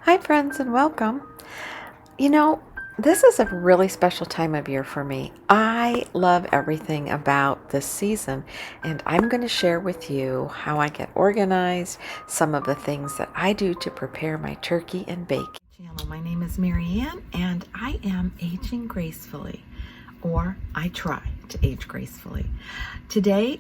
Hi, friends, and welcome. You know, this is a really special time of year for me. I love everything about this season, and I'm going to share with you how I get organized, some of the things that I do to prepare my turkey and bacon. My name is Marianne, and I am aging gracefully, or I try to age gracefully. Today,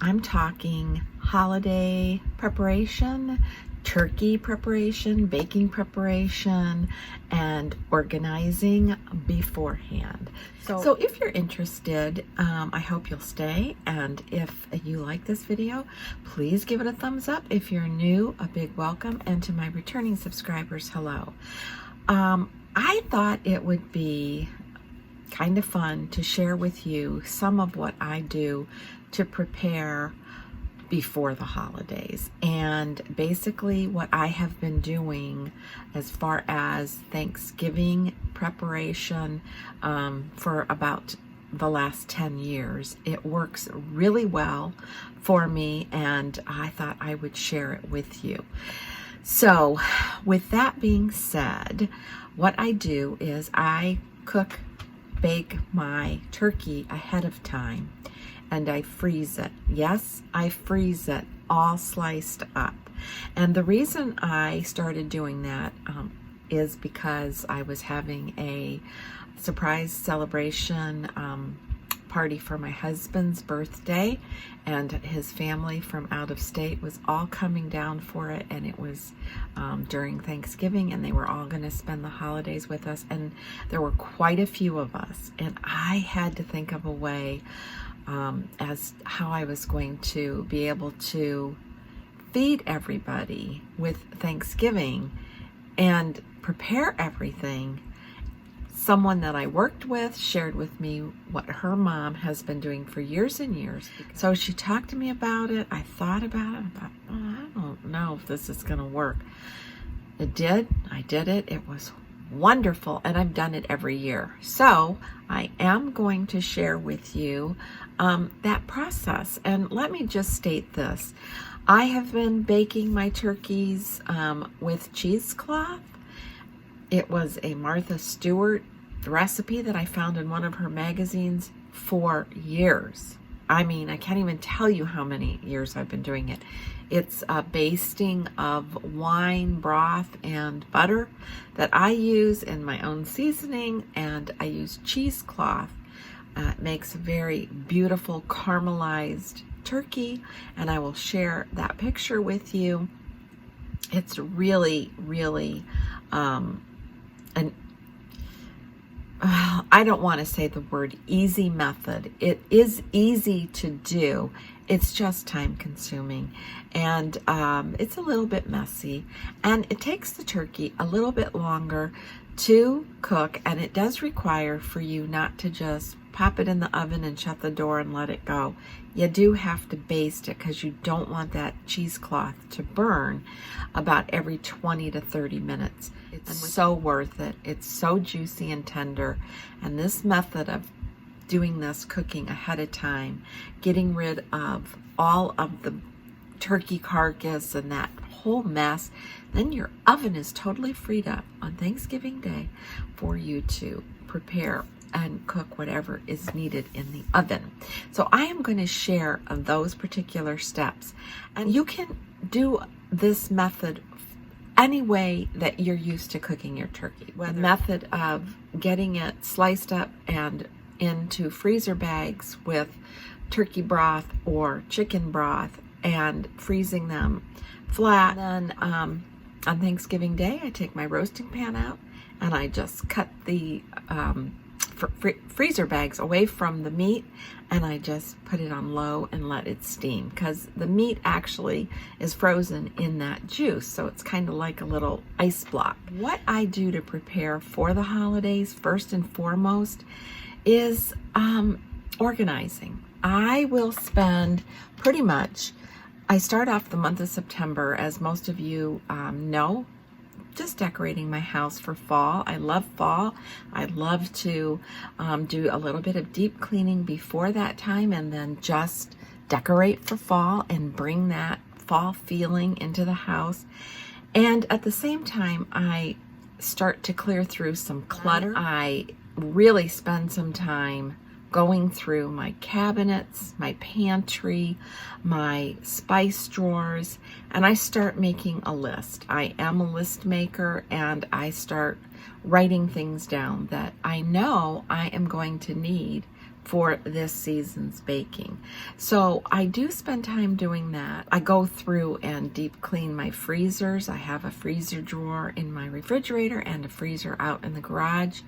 I'm talking holiday preparation, turkey preparation, baking preparation, and organizing beforehand. So if you're interested, I hope you'll stay. And if you like this video, please give it a thumbs up. If you're new, a big welcome. And to my returning subscribers, hello. I thought it would be kind of fun to share with you some of what I do to prepare before the holidays, and basically what I have been doing as far as Thanksgiving preparation for about the last 10 years. It works really well for me, and I thought I would share it with you. So with that being said, what I do is I bake my turkey ahead of time, and I freeze it. Yes, I freeze it all sliced up. And the reason I started doing that is because I was having a surprise celebration party for my husband's birthday, and his family from out of state was all coming down for it, and it was during Thanksgiving, and they were all going to spend the holidays with us, and there were quite a few of us, and I had to think of a way as how I was going to be able to feed everybody with Thanksgiving and prepare everything. Someone that I worked with shared with me what her mom has been doing for years and years. So she talked to me about it. I thought about it. I thought, I don't know if this is going to work. It did. I did it. It was wonderful, and I've done it every year. So I am going to share with you that process. And let me just state this. I have been baking my turkeys with cheesecloth. It was a Martha Stewart recipe that I found in one of her magazines for years. I mean, I can't even tell you how many years I've been doing it. It's a basting of wine, broth, and butter that I use in my own seasoning, and I use cheesecloth. It makes a very beautiful caramelized turkey, and I will share that picture with you. It's really, really I don't want to say the word easy method. It is easy to do. It's just time consuming, and it's a little bit messy, and it takes the turkey a little bit longer to cook, and it does require for you not to just pop it in the oven and shut the door and let it go. You do have to baste it because you don't want that cheesecloth to burn about every 20 to 30 minutes. It's so worth it. It's so juicy and tender. And this method of doing this cooking ahead of time, getting rid of all of the turkey carcass and that whole mess, then your oven is totally freed up on Thanksgiving Day for you to prepare and cook whatever is needed in the oven. So I am going to share those particular steps, and you can do this method any way that you're used to cooking your turkey. The method of getting it sliced up and into freezer bags with turkey broth or chicken broth and freezing them flat. And then on Thanksgiving Day, I take my roasting pan out and I just cut the freezer bags away from the meat, and I just put it on low and let it steam, because the meat actually is frozen in that juice, so it's kind of like a little ice block. What I do to prepare for the holidays, first and foremost, is organizing. I will spend pretty much, I start off the month of September, as most of you know, just decorating my house for fall. I love fall. I love to do a little bit of deep cleaning before that time, and then just decorate for fall and bring that fall feeling into the house. And at the same time, I start to clear through some clutter. I really spend some time going through my cabinets, my pantry, my spice drawers, and I start making a list. I am a list maker, and I start writing things down that I know I am going to need for this season's baking. So I do spend time doing that. I go through and deep clean my freezers. I have a freezer drawer in my refrigerator and a freezer out in the garage,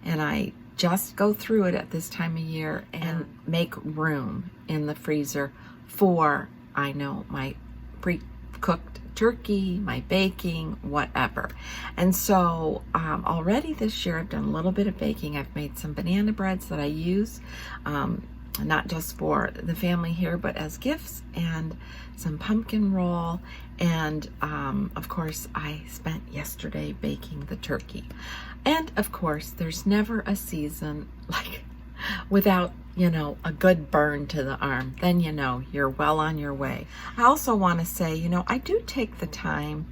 and I just go through it at this time of year and make room in the freezer for, I know, my pre-cooked turkey, my baking, whatever. And so already this year I've done a little bit of baking. I've made some banana breads that I use, not just for the family here, but as gifts, and some pumpkin roll. And of course, I spent yesterday baking the turkey. And of course, there's never a season like without, a good burn to the arm. Then you're well on your way. I also want to say, I do take the time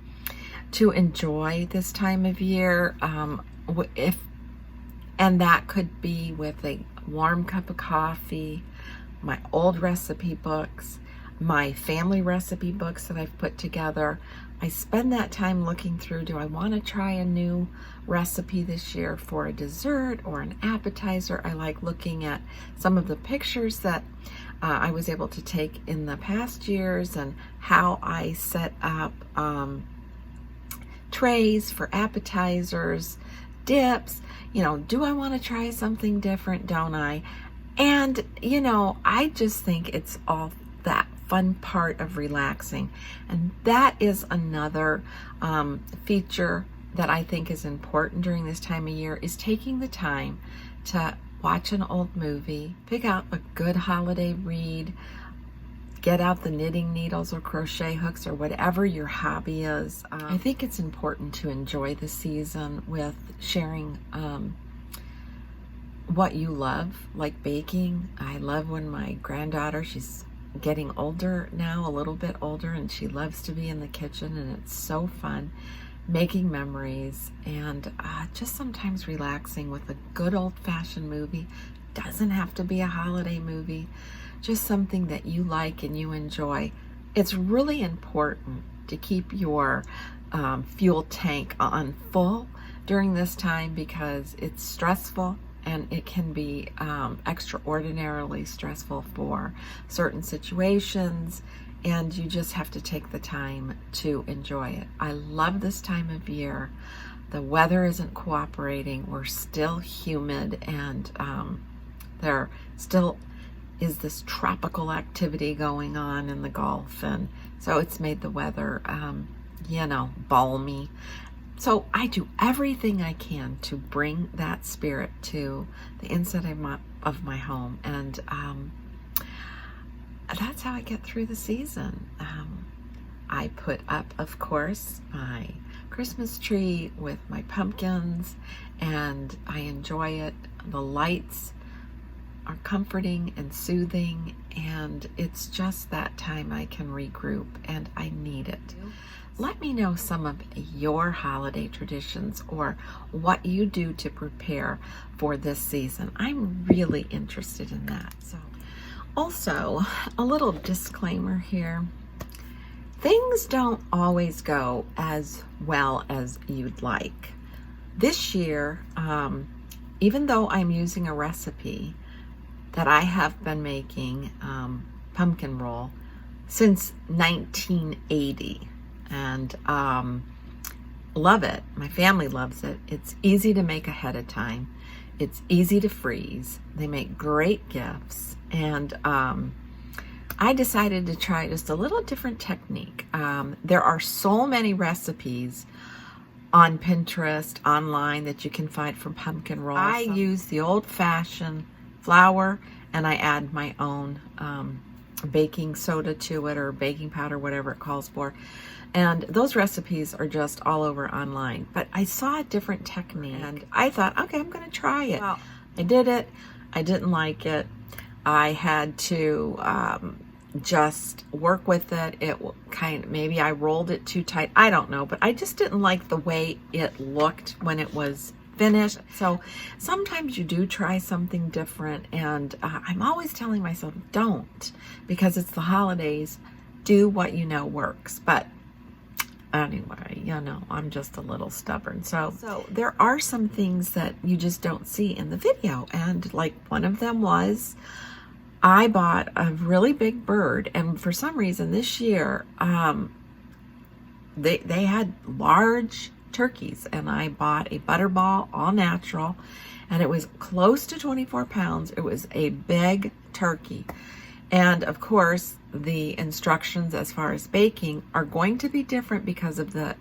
to enjoy this time of year. And that could be with a warm cup of coffee, my old recipe books, my family recipe books that I've put together. I spend that time looking through, do I want to try a new recipe this year for a dessert or an appetizer? I like looking at some of the pictures that I was able to take in the past years and how I set up trays for appetizers, dips. Do I want to try something different? Don't I? And, I just think it's all that fun part of relaxing. And that is another feature that I think is important during this time of year, is taking the time to watch an old movie, pick out a good holiday read, get out the knitting needles or crochet hooks or whatever your hobby is. I think it's important to enjoy the season with sharing what you love, like baking. I love when my granddaughter, she's getting older now, a little bit older, and she loves to be in the kitchen, and it's so fun making memories and just sometimes relaxing with a good old-fashioned movie. Doesn't have to be a holiday movie, just something that you like and you enjoy. It's really important to keep your fuel tank on full during this time, because it's stressful, and it can be extraordinarily stressful for certain situations, and you just have to take the time to enjoy it. I love this time of year. The weather isn't cooperating. We're still humid, and there still is this tropical activity going on in the Gulf, and so it's made the weather, balmy. So I do everything I can to bring that spirit to the inside of my home, and that's how I get through the season. I put up, of course, my Christmas tree with my pumpkins, and I enjoy it. The lights are comforting and soothing, and it's just that time I can regroup, and I need it. Let me know some of your holiday traditions or what you do to prepare for this season. I'm really interested in that. So, also, a little disclaimer here. Things don't always go as well as you'd like. This year, even though I'm using a recipe that I have been making, pumpkin roll, since 1980, and love it. My family loves it. It's easy to make ahead of time. It's easy to freeze. They make great gifts. And I decided to try just a little different technique. There are so many recipes on Pinterest, online, that you can find for pumpkin rolls. I use the old-fashioned flour, and I add my own baking soda to it, or baking powder, whatever it calls for. And those recipes are just all over online. But I saw a different technique, and I thought, okay, I'm going to try it. Well, I did it. I didn't like it. I had to just work with it. Maybe I rolled it too tight. I don't know, but I just didn't like the way it looked when it was finished. So sometimes you do try something different, and I'm always telling myself, don't, because it's the holidays. Do what you know works. But anyway, I'm just a little stubborn. So there are some things that you just don't see in the video. And like one of them was, I bought a really big bird. And for some reason this year, they had large turkeys. And I bought a butterball, all natural. And it was close to 24 pounds. It was a big turkey. And of course, the instructions as far as baking are going to be different because of the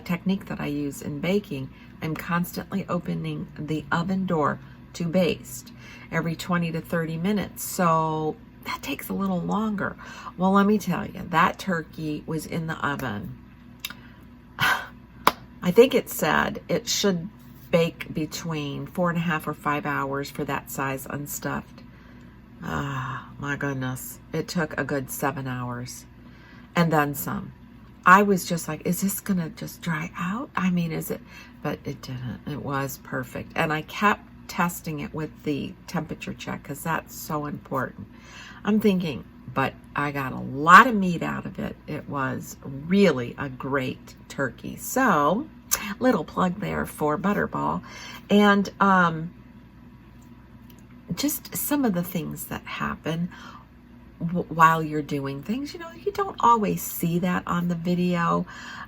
technique that I use in baking. I'm constantly opening the oven door to baste every 20 to 30 minutes. So that takes a little longer. Well, let me tell you, that turkey was in the oven. I think it said it should bake between 4.5 or 5 hours for that size unstuffed. Ah, my goodness. It took a good 7 hours and then some. I was just like, is this going to just dry out? I mean, is it? But it didn't. It was perfect. And I kept testing it with the temperature check because that's so important. I'm thinking, but I got a lot of meat out of it. It was really a great turkey. So, little plug there for Butterball. And, just some of the things that happen while you're doing things, you don't always see that on the video,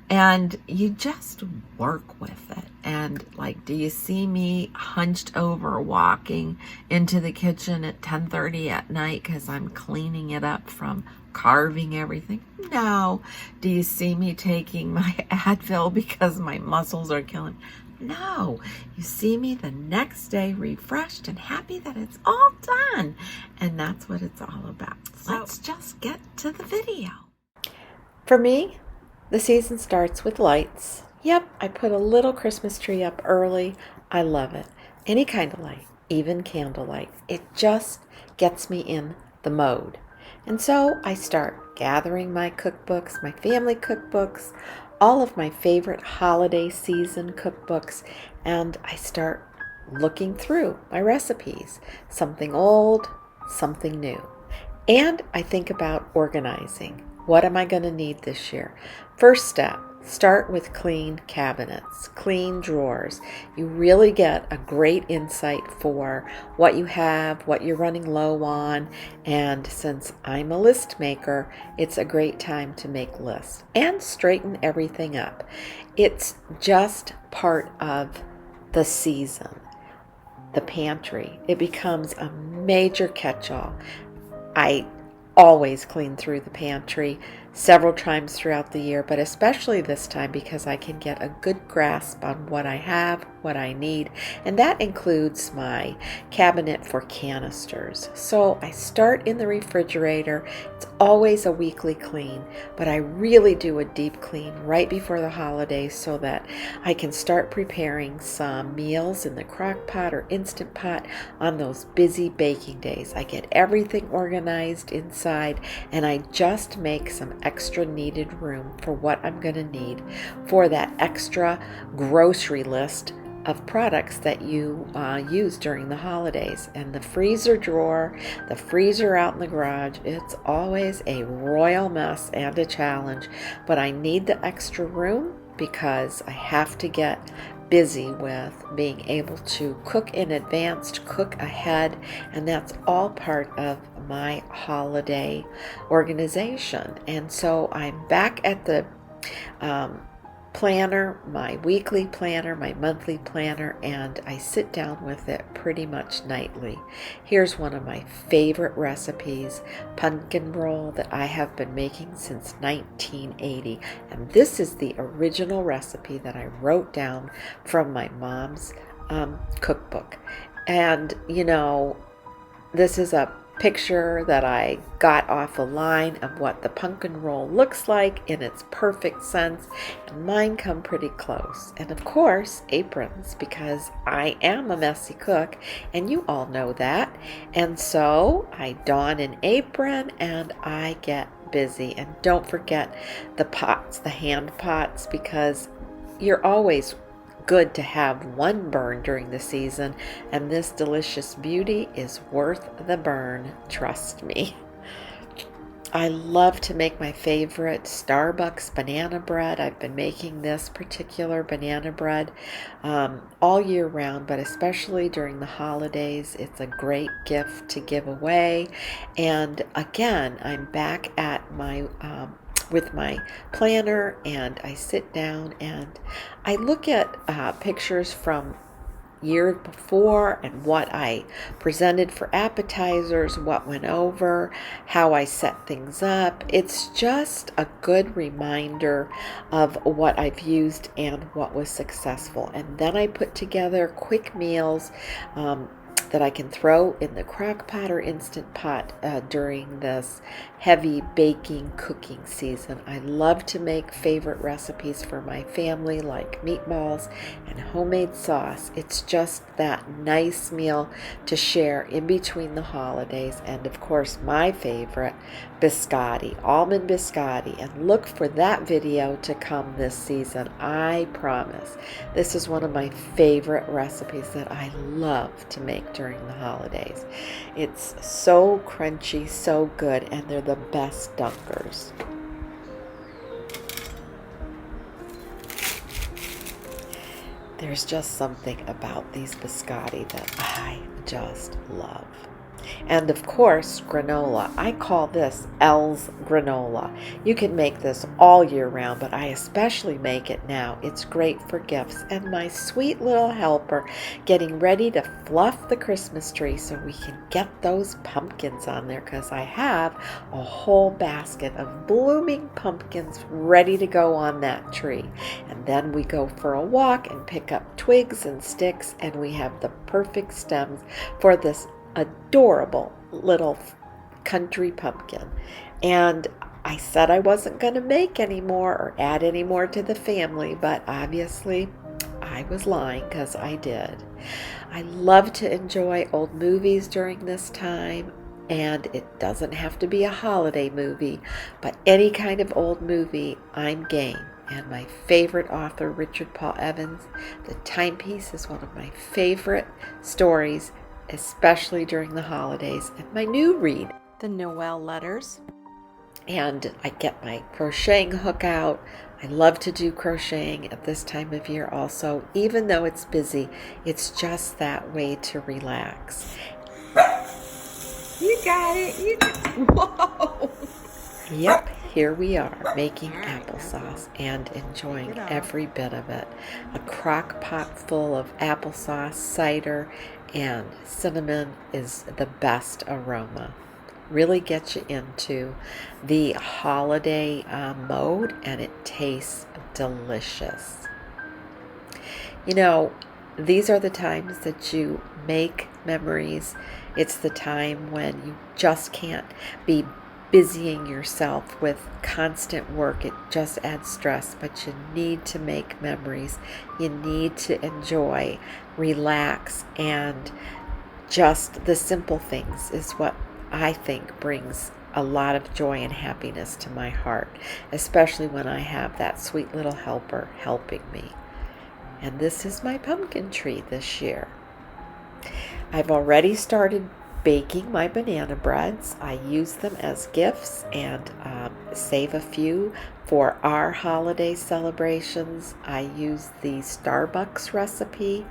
and you just work with it. And like, do you see me hunched over walking into the kitchen at 10:30 at night because I'm cleaning it up from carving everything? No. Do you see me taking my Advil because my muscles are killing? No, you see me the next day refreshed and happy that it's all done. And that's what it's all about. So let's just get to the video. For me, the season starts with lights. Yep, I put a little Christmas tree up early. I love it. Any kind of light, even candlelight. It just gets me in the mode. And so I start gathering my cookbooks, my family cookbooks, all of my favorite holiday season cookbooks, and I start looking through my recipes, something old, something new. And I think about organizing. What am I going to need this year? First step, start with clean cabinets, clean drawers. You really get a great insight for what you have, what you're running low on, and since I'm a list maker, it's a great time to make lists and straighten everything up. It's just part of the season. The pantry, it becomes a major catch-all. I always clean through the pantry several times throughout the year, but especially this time because I can get a good grasp on what I have, what I need, and that includes my cabinet for canisters. So I start in the refrigerator. It's always a weekly clean, but I really do a deep clean right before the holidays so that I can start preparing some meals in the crock pot or Instant Pot on those busy baking days. I get everything organized inside, and I just make some extra needed room for what I'm going to need for that extra grocery list of products that you use during the holidays. And the freezer drawer, the freezer out in the garage, it's always a royal mess and a challenge, but I need the extra room because I have to get busy with being able to cook in advance, to cook ahead, and that's all part of my holiday organization. And so I'm back at the planner, my weekly planner, my monthly planner, and I sit down with it pretty much nightly. Here's one of my favorite recipes, pumpkin roll, that I have been making since 1980. And this is the original recipe that I wrote down from my mom's cookbook. And this is a picture that I got off a line of what the pumpkin roll looks like in its perfect sense, and mine come pretty close. And of course, aprons, because I am a messy cook, and you all know that. And so I don an apron and I get busy. And don't forget the pots, the hand pots, because you're always good to have one burn during the season, and this delicious beauty is worth the burn, trust me. I love to make my favorite Starbucks banana bread. I've been making this particular banana bread all year round, but especially during the holidays. It's a great gift to give away. And again, I'm back at my with my planner, and I sit down and I look at pictures from year before and what I presented for appetizers, what went over, how I set things up. It's just a good reminder of what I've used and what was successful. And then I put together quick meals that I can throw in the crock pot or instant pot during this heavy baking cooking season. I love to make favorite recipes for my family, like meatballs and homemade sauce. It's just that nice meal to share in between the holidays. And of course, my favorite, biscotti, almond biscotti. And look for that video to come this season, I promise. This is one of my favorite recipes that I love to make during the holidays. It's so crunchy, so good, and they're the best dunkers. There's just something about these biscotti that I just love. And of course, granola. I call this L's granola. You can make this all year round, but I especially make it now. It's great for gifts. And my sweet little helper getting ready to fluff the Christmas tree so we can get those pumpkins on there, because I have a whole basket of blooming pumpkins ready to go on that tree. And then we go for a walk and pick up twigs and sticks, and we have the perfect stems for this adorable little country pumpkin. And I said I wasn't going to make any more or add any more to the family, but obviously I was lying, because I did. I love to enjoy old movies during this time, and it doesn't have to be a holiday movie, but any kind of old movie, I'm game. And my favorite author, Richard Paul Evans, The Timepiece, is one of my favorite stories, especially during the holidays. And my new read, The Noel Letters. And I get my crocheting hook out. I love to do crocheting at this time of year also. Even though it's busy, it's just that way to relax. You got it. Whoa. Yep, here we are making applesauce and enjoying every bit of it. A crock pot full of applesauce, cider, and cinnamon is the best aroma. Really gets you into the holiday mode, and it tastes delicious. You know, these are the times that you make memories. It's the time when you just can't be busying yourself with constant work. It just adds stress, but you need to make memories. You need to enjoy, relax, and just the simple things is what I think brings a lot of joy and happiness to my heart, especially when I have that sweet little helper helping me. And this is my pumpkin tree this year. I've already started baking my banana breads. I use them as gifts and save a few for our holiday celebrations. I use the Starbucks recipe,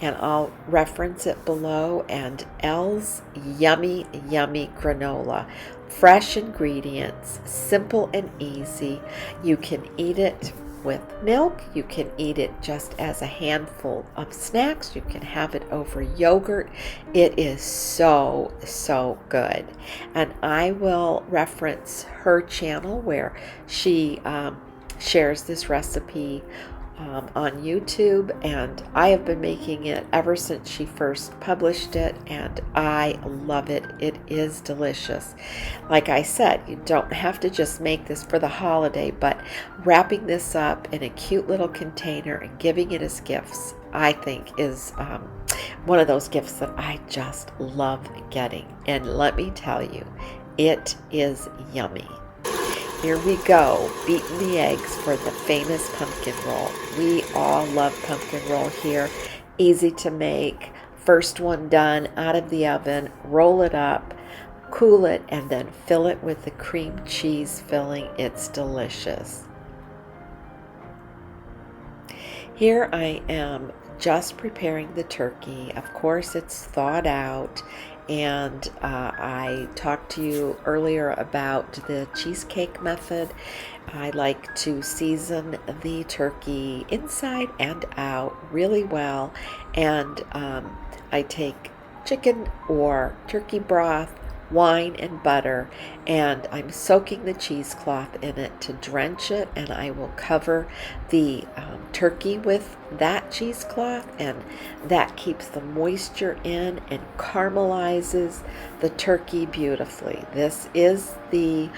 and I'll reference it below, and L's Yummy Yummy Granola. Fresh ingredients, simple and easy. You can eat it with milk. You can eat it just as a handful of snacks. You can have it over yogurt. It is so, so good. And I will reference her channel where she shares this recipe on YouTube, and I have been making it ever since she first published it, and I love it. It is delicious. Like I said, you don't have to just make this for the holiday, but wrapping this up in a cute little container and giving it as gifts, I think is one of those gifts that I just love getting. And let me tell you, it is yummy. Here we go, beating the eggs for the famous pumpkin roll. We all love pumpkin roll here. Easy to make. First one done out of the oven. Roll it up, cool it, and then fill it with the cream cheese filling. It's delicious. Here I am just preparing the turkey. Of course, it's thawed out, and I talked to you earlier about the cheesecake method. I like to season the turkey inside and out really well, and I take chicken or turkey broth, wine and butter, and I'm soaking the cheesecloth in it to drench it, and I will cover the turkey with that cheesecloth, and that keeps the moisture in and caramelizes the turkey beautifully. This is the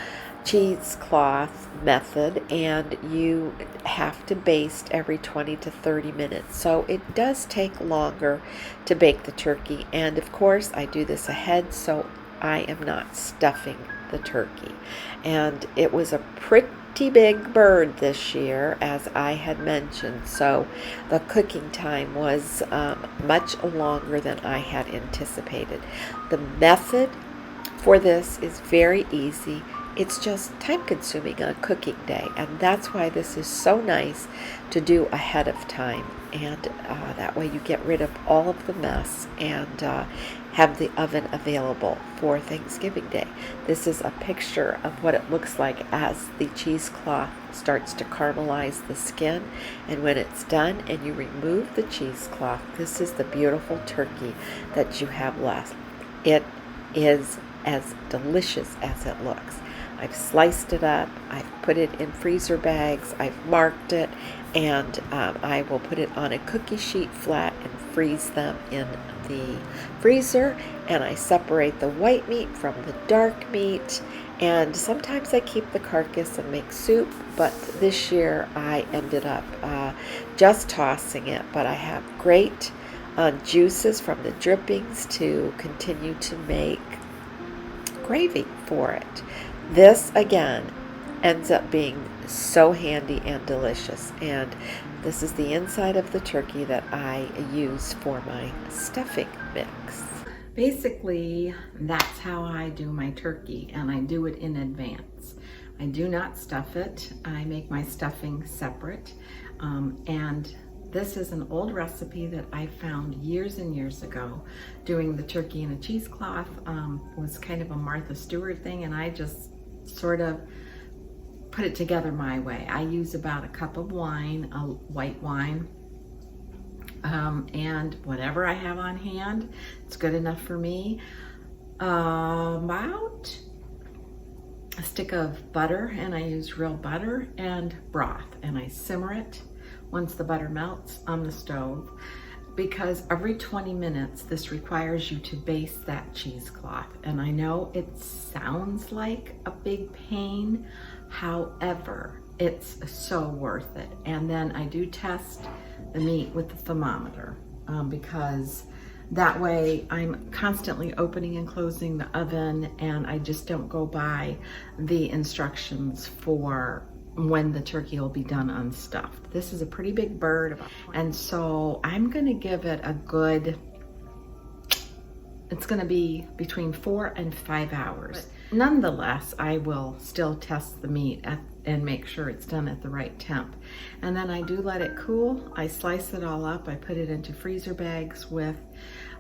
cheesecloth method, and you have to baste every 20 to 30 minutes, so it does take longer to bake the turkey. And of course I do this ahead, so I am not stuffing the turkey. And it was a pretty big bird this year, as I had mentioned, so the cooking time was much longer than I had anticipated. The method for this is very easy. It's just time consuming on cooking day, and that's why this is so nice to do ahead of time, and that way you get rid of all of the mess and have the oven available for Thanksgiving Day. This is a picture of what it looks like as the cheesecloth starts to caramelize the skin, and when it's done and you remove the cheesecloth, this is the beautiful turkey that you have left. It is as delicious as it looks. I've sliced it up, I've put it in freezer bags, I've marked it, and I will put it on a cookie sheet flat and freeze them in the freezer. And I separate the white meat from the dark meat, and sometimes I keep the carcass and make soup, but this year I ended up just tossing it. But I have great juices from the drippings to continue to make gravy for it. This again ends up being so handy and delicious, and this is the inside of the turkey that I use for my stuffing mix. Basically, that's how I do my turkey, and I do it in advance. I do not stuff it. I make my stuffing separate, and this is an old recipe that I found years and years ago. Doing the turkey in a cheesecloth was kind of a Martha Stewart thing, and I just sort of put it together my way. I use about a cup of wine, a white wine, and whatever I have on hand, it's good enough for me. About a stick of butter, and I use real butter, and broth, and I simmer it once the butter melts on the stove, because every 20 minutes this requires you to baste that cheesecloth. And I know it sounds like a big pain, however, it's so worth it. And then I do test the meat with the thermometer, because that way I'm constantly opening and closing the oven, and I just don't go by the instructions for when the turkey will be done unstuffed. This is a pretty big bird, and so I'm gonna give it a good, it's gonna be between 4 and 5 hours. But nonetheless, I will still test the meat and make sure it's done at the right temp. And then I do let it cool. I slice it all up. I put it into freezer bags with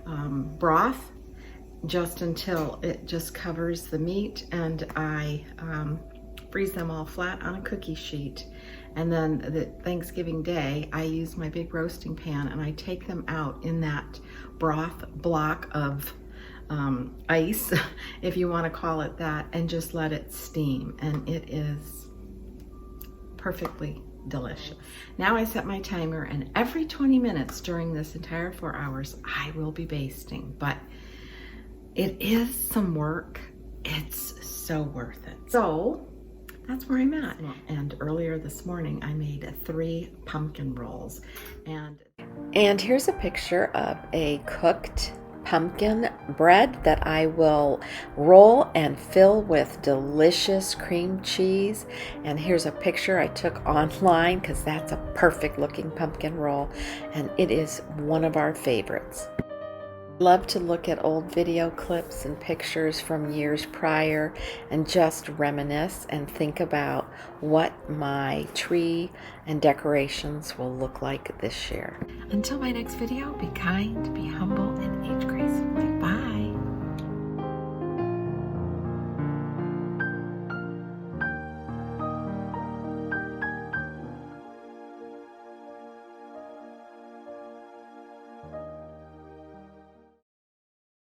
broth, just until it just covers the meat, and I freeze them all flat on a cookie sheet. And then the Thanksgiving Day, I use my big roasting pan, and I take them out in that broth block of ice, if you want to call it that, and just let it steam. And it is perfectly delicious. Now I set my timer, and every 20 minutes during this entire 4 hours, I will be basting. But it is some work. It's so worth it. So that's where I'm at. And earlier this morning, I made 3 pumpkin rolls. And here's a picture of a cooked pumpkin bread that I will roll and fill with delicious cream cheese. And here's a picture I took online because that's a perfect looking pumpkin roll, and it is one of our favorites. Love to look at old video clips and pictures from years prior and just reminisce and think about what my tree and decorations will look like this year. Until my next video, be kind, be humble,